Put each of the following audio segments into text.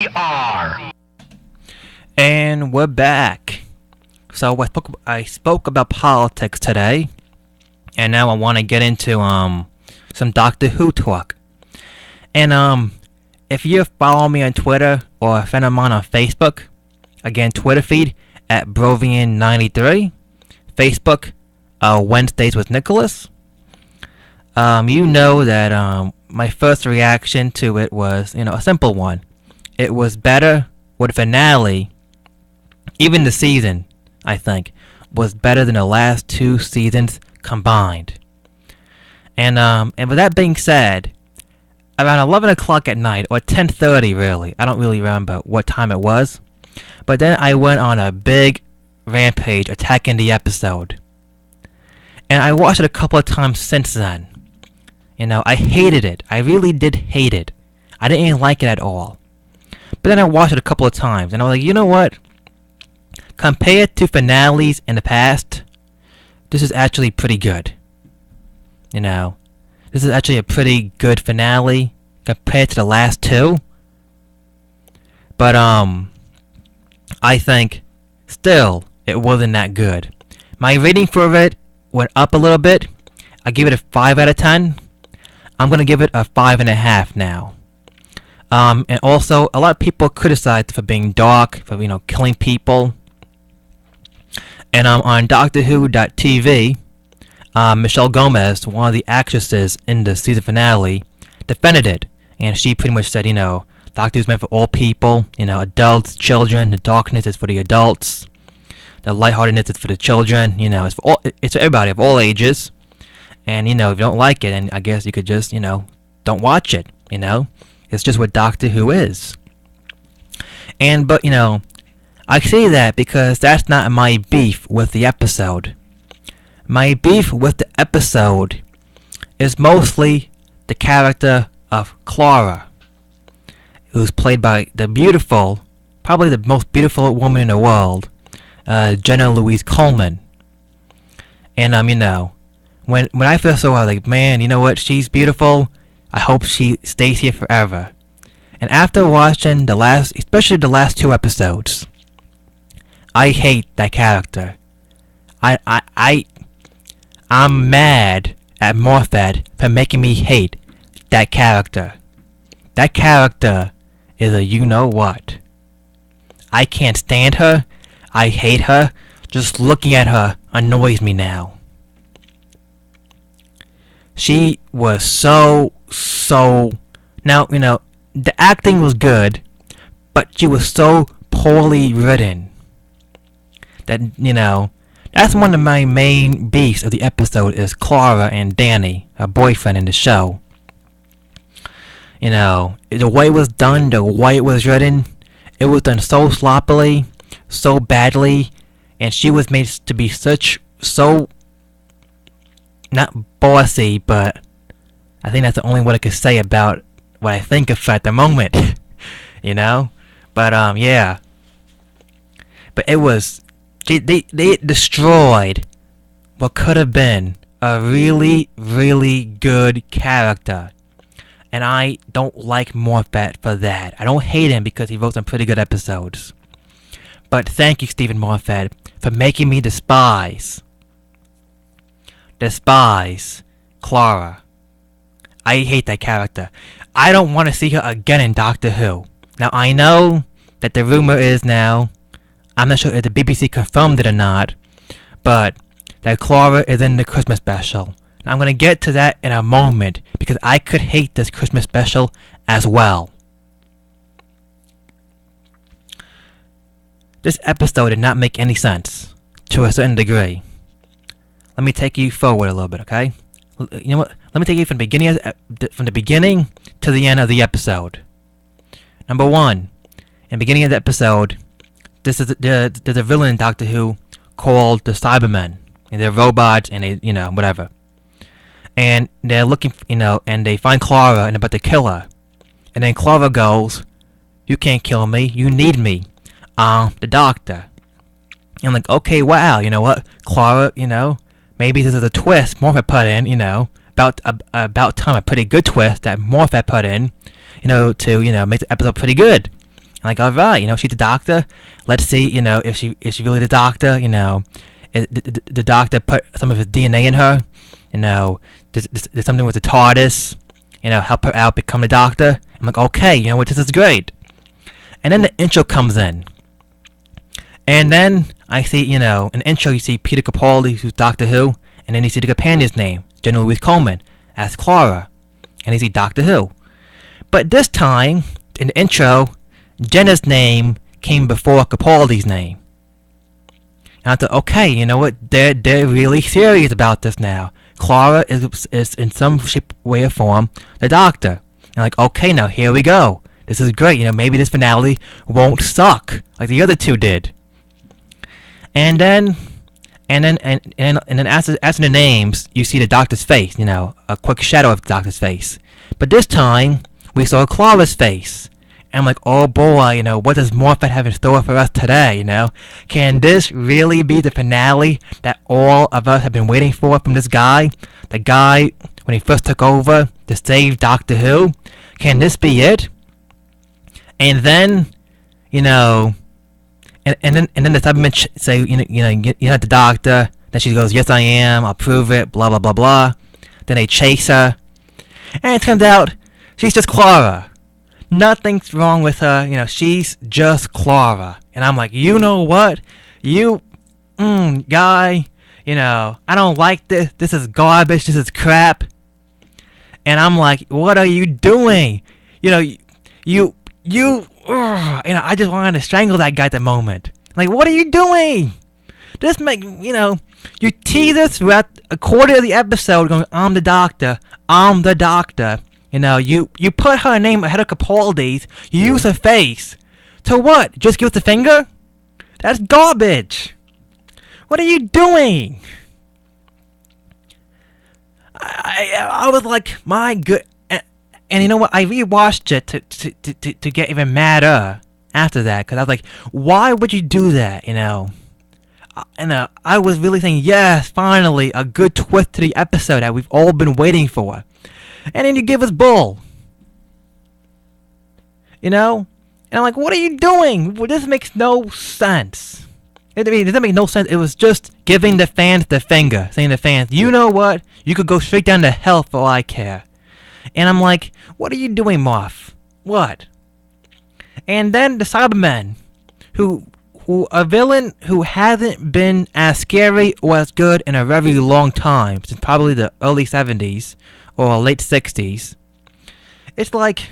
are. And we're back. So I spoke about politics today, and now I want to get into some Doctor Who talk. And if you follow me on Twitter or a friend of mine on Facebook, again Twitter feed at Brovian93, Facebook Wednesdays with Nicholas. You know that my first reaction to it was a simple one. It was better with a finale. Even the season, I think, was better than the last two seasons combined. And with that being said, around 11 o'clock at night, or 10:30 really, I don't really remember what time it was, but then I went on a big rampage attacking the episode. And I watched it a couple of times since then. I hated it. I really did hate it. I didn't even like it at all. But then I watched it a couple of times, and I was like, you know what? Compared to finales in the past, this is actually pretty good. This is actually a pretty good finale compared to the last two. But, I think, still, it wasn't that good. My rating for it went up a little bit. I give it a 5 out of 10. I'm gonna give it a 5.5 now. And also, a lot of people criticized it for being dark, for, killing people. And on DoctorWho.tv, Michelle Gomez, one of the actresses in the season finale, defended it. And she pretty much said, Doctor Who's meant for all people, adults, children, the darkness is for the adults, the lightheartedness is for the children, it's for everybody of all ages. And, if you don't like it, then I guess you could just, don't watch it, It's just what Doctor Who is. But, I say that because that's not my beef with the episode. My beef with the episode is mostly the character of Clara, who's played by the beautiful, probably the most beautiful woman in the world, Jenna Louise Coleman. And, when I first saw her, I was like, man, you know what, she's beautiful. I hope she stays here forever. And after watching especially the last two episodes, I hate that character. I'm mad at Moffat for making me hate that character. That character is a you-know-what. I can't stand her. I hate her. Just looking at her annoys me now. She was so... Now, the acting was good, but she was so poorly written that, that's one of my main beefs of the episode is Clara and Danny, her boyfriend in the show. The way it was done, the way it was written, it was done so sloppily, so badly, and she was made to be so, not bossy, but I think that's the only word I could say about what I think of at the moment, But, yeah. But it was... They destroyed what could have been a really, really good character. And I don't like Moffat for that. I don't hate him because he wrote some pretty good episodes. But thank you, Stephen Moffat, for making me despise Clara. I hate that character. I don't want to see her again in Doctor Who. Now, I know that the rumor is now, I'm not sure if the BBC confirmed it or not, but that Clara is in the Christmas special. And I'm going to get to that in a moment, because I could hate this Christmas special as well. This episode did not make any sense, to a certain degree. Let me take you forward a little bit, okay? You know what? Let me take you from the beginning to the end of the episode. Number one, in the beginning of the episode, there's a villain in Doctor Who called the Cybermen. And they're robots and they, whatever. And they're looking, and they find Clara and they're about to kill her. And then Clara goes, "You can't kill me, you need me. The doctor." And I'm like, okay, wow, you know what? Clara, maybe this is a twist Moffat put in, about time, a pretty good twist that Moffat put in, to, make the episode pretty good. Like, all right, she's the doctor. Let's see, if she really the doctor. The doctor put some of his DNA in her. There's something with the TARDIS. Help her out become the doctor. I'm like, okay, this is great. And then the intro comes in. And then I see, in the intro you see Peter Capaldi, who's Doctor Who, and then you see the companion's name, Jenna Louise Coleman, as Clara. And you see Doctor Who. But this time, in the intro, Jenna's name came before Capaldi's name. And I thought, okay, you know what? They're really serious about this now. Clara is in some shape, way, or form the Doctor. And like, okay, now here we go. This is great. Maybe this finale won't suck like the other two did. And then as the names, you see the Doctor's face. A quick shadow of the Doctor's face. But this time, we saw Clara's face. And I'm like, oh boy, what does Moffat have in store for us today, Can this really be the finale that all of us have been waiting for from this guy? The guy, when he first took over to save Doctor Who? Can this be it? And then, and then the Cybermen say, you're not the Doctor. Then she goes, yes I am, I'll prove it, blah blah blah blah. Then they chase her. And it turns out, she's just Clara. Nothing's wrong with her, she's just Clara. And I'm like, you know what? You, guy, I don't like this. This is garbage. This is crap. And I'm like, what are you doing? I just wanted to strangle that guy at the moment. Like, what are you doing? Just make, you tease us throughout a quarter of the episode going, I'm the Doctor. I'm the Doctor. You put her name ahead of Capaldi's. You use her face. To what? Just give us the finger? That's garbage. What are you doing? I was like, my good. And you know what? I rewatched it to get even madder after that. Because I was like, why would you do that, And I was really thinking, yes, finally, a good twist to the episode that we've all been waiting for. And then you give us bull. And I'm like, what are you doing? Well, this makes no sense. It doesn't make no sense. It was just giving the fans the finger. Saying to the fans, you know what? You could go straight down to hell for all I care. And I'm like, what are you doing, Moff? What? And then the Cybermen, who a villain who hasn't been as scary or as good in a very long time, since probably the early 70s. Or late 60s. It's like,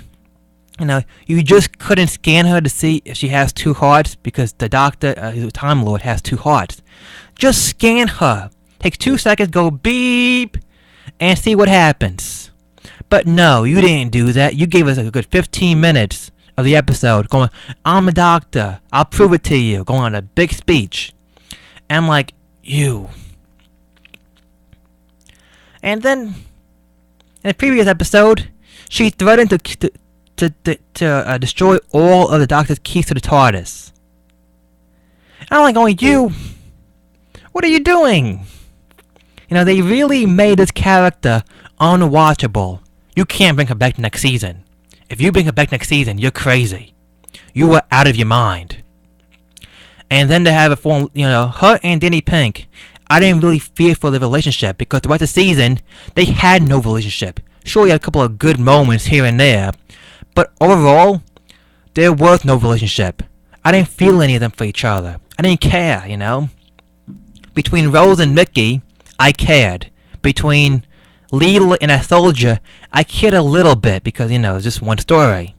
you just couldn't scan her to see if she has two hearts because the Doctor, the Time Lord, has two hearts. Just scan her. Takes 2 seconds, go beep, and see what happens. But no, you didn't do that. You gave us a good 15 minutes of the episode going, I'm a Doctor. I'll prove it to you. Going on a big speech. And I'm like, you. And then in the previous episode, she threatened to destroy all of the Doctor's keys to the TARDIS. And I'm like, you, what are you doing? They really made this character unwatchable. You can't bring her back next season. If you bring her back next season, you're crazy. You are out of your mind. And then to have it form, her and Danny Pink. I didn't really fear for the relationship because throughout the season, they had no relationship. Sure, you had a couple of good moments here and there, but overall, there was no relationship. I didn't feel any of them for each other. I didn't care, Between Rose and Mickey, I cared. Between Leela and a soldier, I cared a little bit because, it's just one story.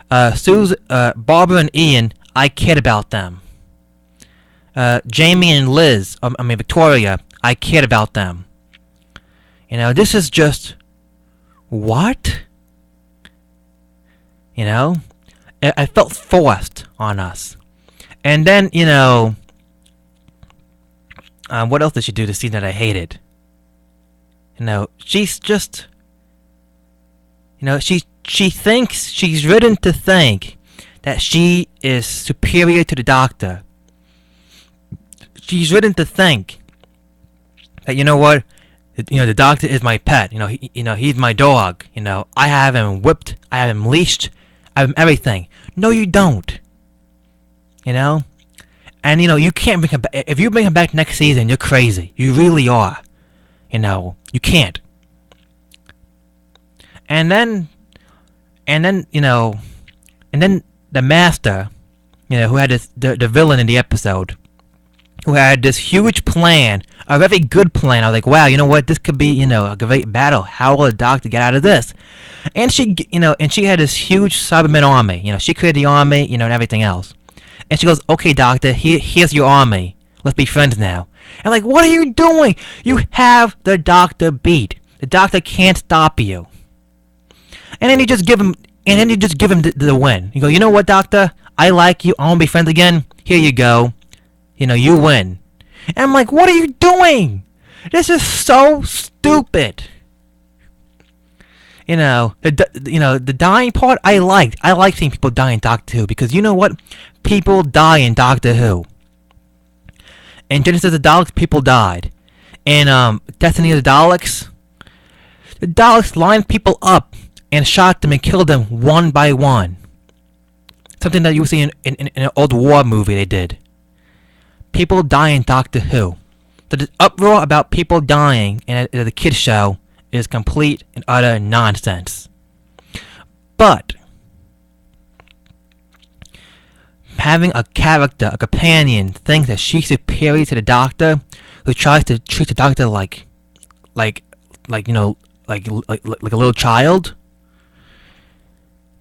Barbara and Ian, I cared about them. Jamie and Liz, Victoria, I cared about them. This is just, what? I felt forced on us. And then, what else did she do this season that I hated? She's just, she thinks, she's written to think that she is superior to the Doctor. She's written to think that, the Doctor is my pet. He's my dog. I have him whipped. I have him leashed. I have him everything. No, you don't. You know? And, you can't bring him back. If you bring him back next season, you're crazy. You really are. You can't. And then, and then the master, who had the villain in the episode, who had this huge plan, a very good plan. I was like, wow, you know what? This could be, a great battle. How will the Doctor get out of this? And she had this huge Cyberman army. She created the army, and everything else. And she goes, okay, Doctor, here's your army. Let's be friends now. And like, what are you doing? You have the Doctor beat. The Doctor can't stop you. And then you just give him, the win. You go, you know what, Doctor? I like you. I want to be friends again. Here you go. You win. And I'm like, what are you doing? This is so stupid. The dying part I liked. I like seeing people die in Doctor Who because you know what? People die in Doctor Who. In Genesis of the Daleks, people died. In Destiny of the Daleks lined people up and shot them and killed them one by one. Something that you see in an old war movie they did. People die in Doctor Who. So the uproar about people dying in the kids show is complete and utter nonsense. But having a character, a companion, think that she's superior to the Doctor, who tries to treat the Doctor like a little child.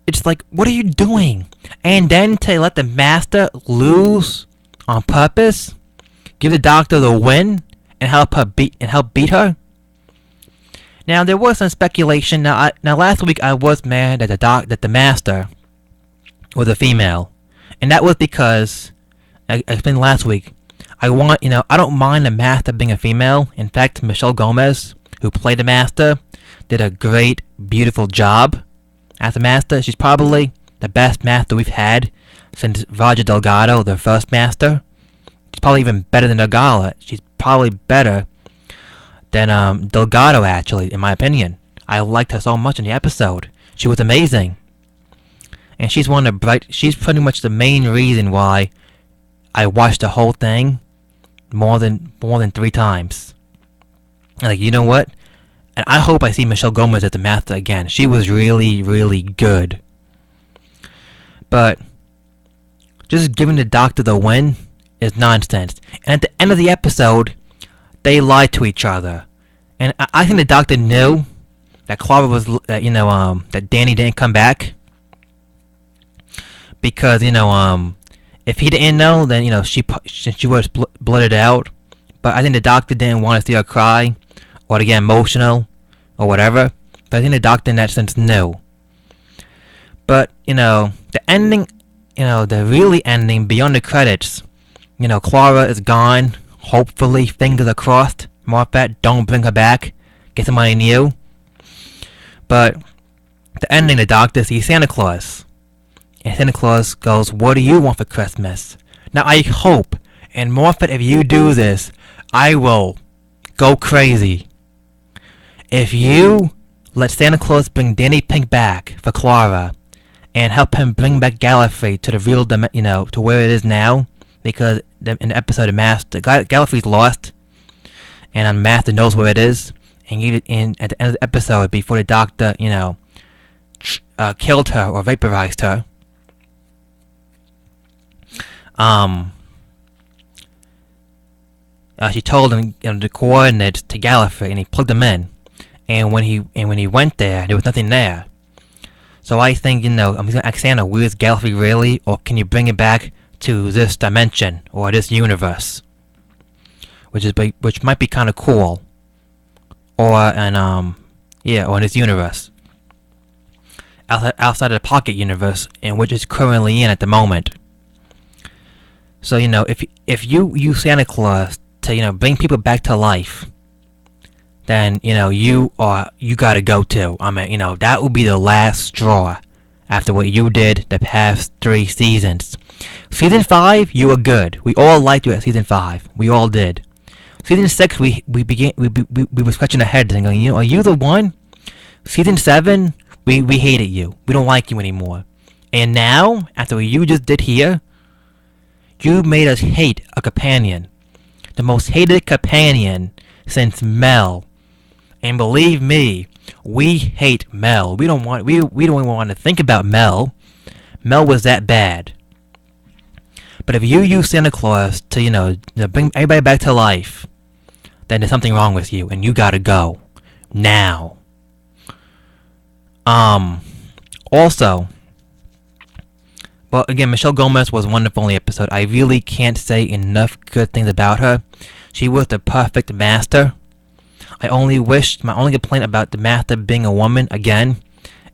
It's like, what are you doing? And then to let the Master lose on purpose, give the Doctor the win, and help beat her. Now there was some speculation. Now last week I was mad that the Master was a female, and that was because I explained last week. I don't mind the Master being a female. In fact, Michelle Gomez, who played the Master, did a great, beautiful job as the Master. She's probably the best Master we've had since Roger Delgado, the first Master. She's probably even better than Delgado. She's probably better than Delgado, actually, in my opinion. I liked her so much in the episode. She was amazing. And she's she's pretty much the main reason why I watched the whole thing more than 3 times. Like, you know what? And I hope I see Michelle Gomez as the Master again. She was really, really good. But just giving the Doctor the win is nonsense. And at the end of the episode, they lied to each other. And I think the Doctor knew that Clara was, that Danny didn't come back. Because, if he didn't know, then, she would have blurted out. But I think the Doctor didn't want to see her cry, or to get emotional, or whatever. But I think the Doctor in that sense knew. But, the ending, the really ending, beyond the credits, Clara is gone. Hopefully, fingers are crossed. Moffat, don't bring her back. Get somebody new. But, the ending, the Doctor sees Santa Claus. And Santa Claus goes, what do you want for Christmas? Now, I hope, and Moffat, if you do this, I will go crazy. If you let Santa Claus bring Danny Pink back for Clara, and help him bring back Gallifrey to the real, to where it is now, because in the episode of Master, Gallifrey's lost, and Master knows where it is, and at the end of the episode, before the Doctor, killed her or vaporized her, she told him the coordinates to Gallifrey, and he plugged them in. And when he went there was nothing there. So I think, I'm gonna ask Santa, where's Gallifrey really, or can you bring it back to this dimension or this universe, which might be kind of cool, or in this universe, outside of the Pocket universe, in which it's currently in at the moment. So if you use Santa Claus to bring people back to life, then you gotta go too. I mean, that would be the last straw after what you did the past 3 seasons. Season 5, you were good. We all liked you at season 5. We all did. Season 6, we were scratching our heads and going, are you the one? Season 7, we hated you. We don't like you anymore. And now, after what you just did here, you made us hate a companion. The most hated companion since Mel. And believe me, we hate Mel. We don't even want to think about Mel. Mel was that bad. But if you use Santa Claus to bring everybody back to life, then there's something wrong with you and you gotta go. Now. Also, well, again, Michelle Gomez was wonderful in the episode. I really can't say enough good things about her. She was the perfect master. My only complaint about the master being a woman, again,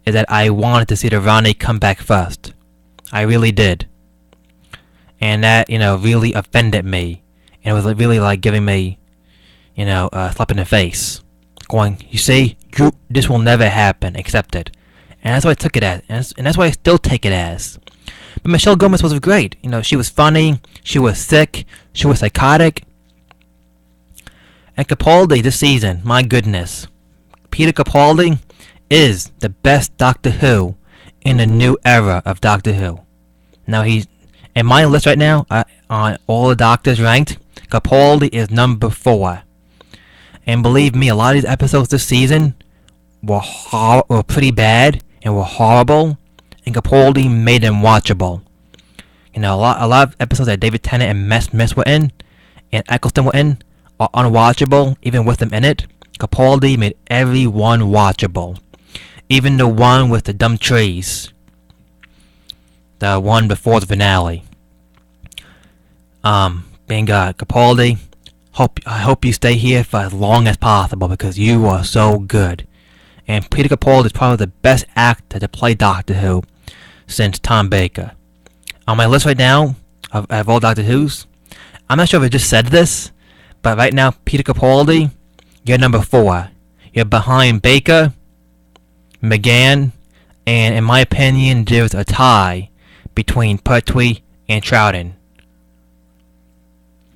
is that I wanted to see the Ronnie come back first. I really did. And that, really offended me. And it was really like giving me, a slap in the face. Going, you see, this will never happen, accept it. And that's what I took it as. And that's what I still take it as. But Michelle Gomez was great. She was funny, she was sick, she was psychotic. And Capaldi this season, my goodness. Peter Capaldi is the best Doctor Who in the new era of Doctor Who. Now he's, in my list right now, on all the Doctors ranked, Capaldi is number 4. And believe me, a lot of these episodes this season were pretty bad and were horrible. And Capaldi made them watchable. A lot of episodes that David Tennant and Matt Smith were in, and Eccleston were in, are unwatchable, even with them in it. Capaldi made every one watchable. Even the one with the dumb trees. The one before the finale. Thank God, Capaldi. I hope you stay here for as long as possible because you are so good. And Peter Capaldi is probably the best actor to play Doctor Who since Tom Baker. On my list right now of all Doctor Who's, I'm not sure if I just said this, but right now, Peter Capaldi, you're number 4. You're behind Baker, McGann, and in my opinion, there's a tie between Pertwee and Troughton.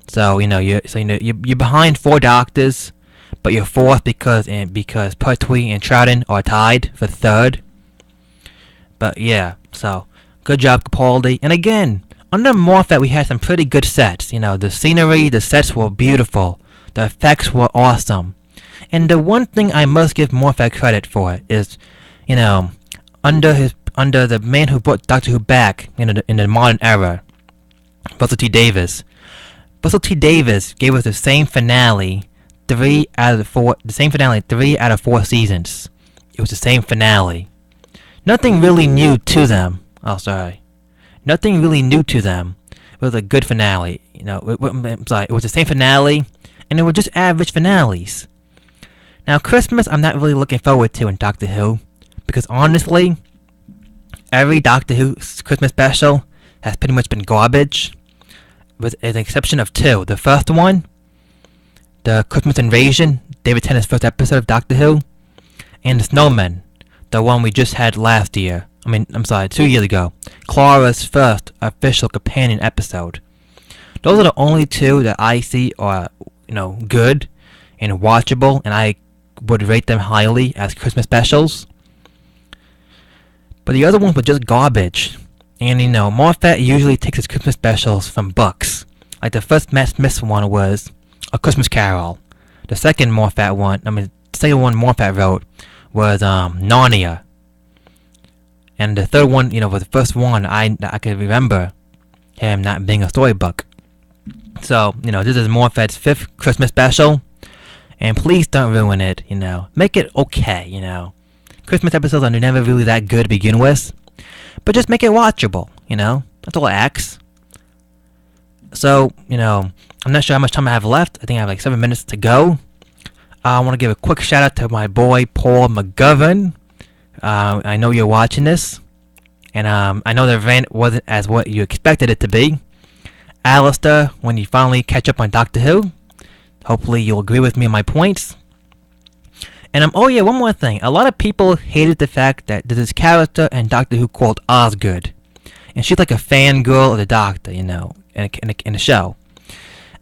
So you're behind 4 doctors, but you're 4th because Pertwee and Troughton are tied for 3rd. But yeah, so good job, Capaldi. And again, under Moffat, we had some pretty good sets. The scenery, the sets were beautiful. The effects were awesome. And the one thing I must give Moffat credit for is, under the man who brought Doctor Who back in the modern era, Russell T Davies. Russell T Davies gave us the same finale 3 out of 4. The same finale 3 out of 4 seasons. It was the same finale. Nothing really new to them. Oh, sorry. Nothing really new to them. It was a good finale. It was the same finale, and it was just average finales. Now, Christmas, I'm not really looking forward to in Doctor Who, because honestly, every Doctor Who Christmas special has pretty much been garbage, with an exception of 2. The first one, the Christmas Invasion, David Tennant's first episode of Doctor Who, and the Snowman, the one we just had last year. 2 years ago. Clara's first official companion episode. Those are the only 2 that I see are, good and watchable, and I would rate them highly as Christmas specials. But the other ones were just garbage. And, Moffat usually takes his Christmas specials from books. Like the first Matt Smith one was A Christmas Carol. The second one Moffat wrote was Narnia. And the third one, was the first one I could remember him not being a storybook. So, this is Moffat's 5th Christmas special. And please don't ruin it, Make it okay, Christmas episodes are never really that good to begin with. But just make it watchable, That's all I ask. So, I'm not sure how much time I have left. I think I have like 7 minutes to go. I want to give a quick shout out to my boy, Paul McGovern. I know you're watching this, and I know the event wasn't as what you expected it to be. Alistair, when you finally catch up on Doctor Who, hopefully you'll agree with me on my points. And one more thing. A lot of people hated the fact that there's this character in Doctor Who called Osgood, and she's like a fangirl of the Doctor, in the show.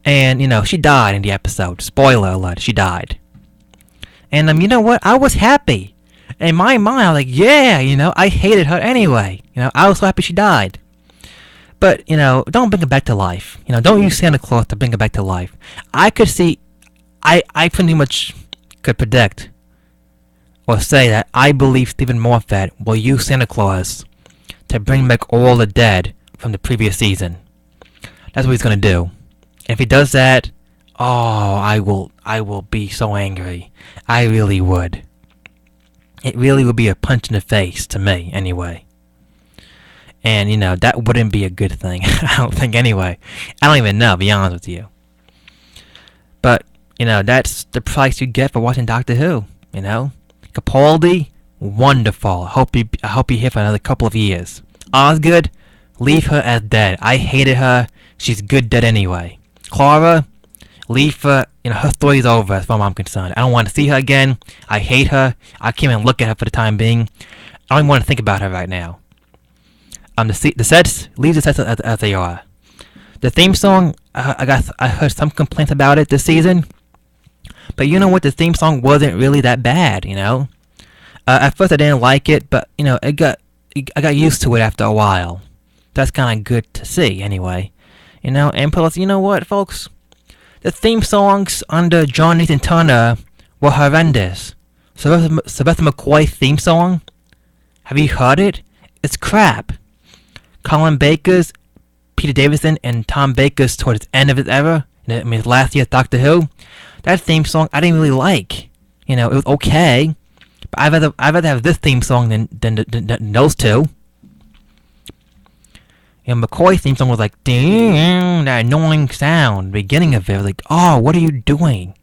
And she died in the episode. Spoiler alert: she died. And you know what? I was happy. In my mind, I was like, yeah, I hated her anyway. I was so happy she died. But, don't bring it back to life. Don't use Santa Claus to bring it back to life. I could see, I pretty much could predict or say that I believe Stephen Moffat will use Santa Claus to bring back all the dead from the previous season. That's what he's gonna do. And if he does that, I will be so angry. I really would. It really would be a punch in the face to me, anyway. And, that wouldn't be a good thing. I don't think, anyway. I don't even know, to be honest with you. But, that's the price you get for watching Doctor Who, Capaldi, wonderful. I hope you're here for another couple of years. Osgood, leave her as dead. I hated her. She's good dead anyway. Clara, leave her. Her story's over as far as I'm concerned. I don't want to see her again. I hate her. I can't even look at her for the time being. I don't even want to think about her right now. The sets, leave the sets as they are. The theme song, I heard some complaints about it this season. But you know what? The theme song wasn't really that bad, At first I didn't like it, but, I got used to it after a while. That's kind of good to see, anyway. And plus, you know what, folks? The theme songs under John Nathan Turner were horrendous. Sylvester McCoy's theme song, have you heard it? It's crap. Colin Baker's, Peter Davison, and Tom Baker's towards the end of his era, his last year's Doctor Who, that theme song I didn't really like. It was okay, but I'd rather have this theme song than those two. McCoy's theme song was like, damn, that annoying sound, beginning of it, like, what are you doing?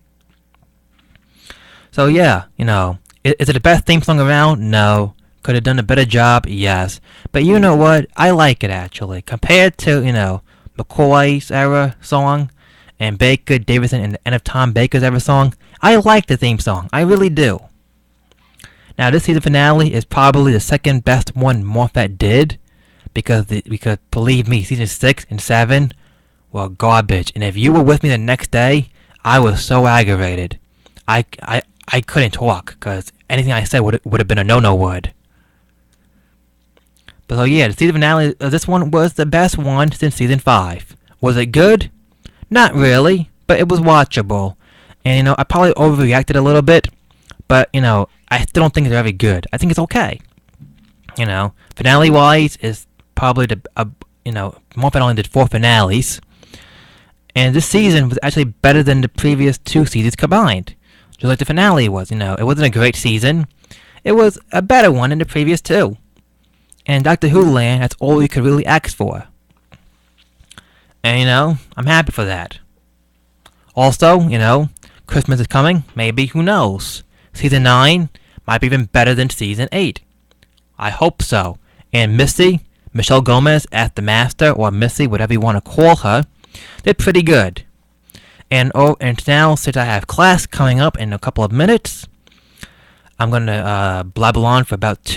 So yeah, is it the best theme song around? No. Could have done a better job? Yes. But you know what? I like it, actually. Compared to, McCoy's era song, and Baker, Davison, and the end of Tom Baker's era song, I like the theme song. I really do. Now, this season finale is probably the second best one Moffat did, because believe me, season 6 and 7 were garbage. And if you were with me the next day, I was so aggravated. I couldn't talk, because anything I said would have been a no-no word. But so yeah, the season finale of this one was the best one since season 5. Was it good? Not really, but it was watchable. And I probably overreacted a little bit, but I still don't think it's very good. I think it's okay. Finale-wise is probably Moffat only did 4 finales, and this season was actually better than the previous 2 seasons combined. Just like the finale was, it wasn't a great season. It was a better one than the previous 2. And Doctor Who land, that's all you could really ask for. And, I'm happy for that. Also, Christmas is coming. Maybe, who knows? Season 9 might be even better than Season 8. I hope so. And Missy, Michelle Gomez as the Master, or Missy, whatever you want to call her, did pretty good. And now, since I have class coming up in a couple of minutes, I'm going to blabber on for about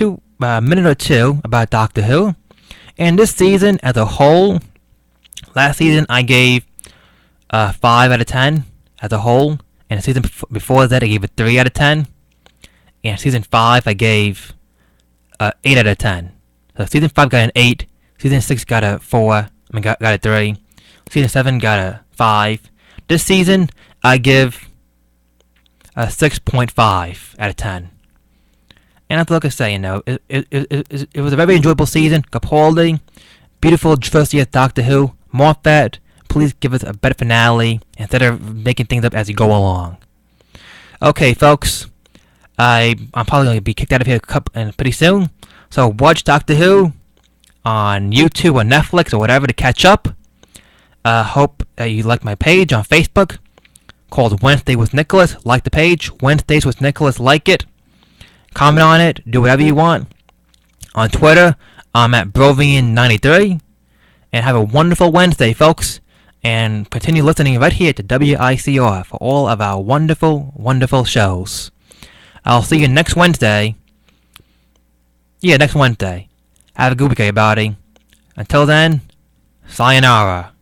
a minute or two about Doctor Who. And this season as a whole, last season I gave 5 out of 10 as a whole. And the season before that I gave it 3 out of 10. And season 5 I gave 8 out of 10. So season 5 got an 8. Season 6 got a 4. Got a 3. Season 7 got a 5. This season, I give a 6.5 out of 10. And that's like I say, it was a very enjoyable season. Capaldi, beautiful first year Doctor Who. Moffat, please give us a better finale instead of making things up as you go along. Okay, folks, I'm probably going to be kicked out of here pretty soon. So watch Doctor Who on YouTube or Netflix or whatever to catch up. Hope you like my page on Facebook called Wednesday with Nicholas. Like the page, Wednesdays with Nicholas. Like it. Comment on it. Do whatever you want. On Twitter, I'm at Brovian93. And have a wonderful Wednesday, folks. And continue listening right here to WICR for all of our wonderful, wonderful shows. I'll see you next Wednesday. Yeah, next Wednesday. Have a good week, everybody. Until then, sayonara.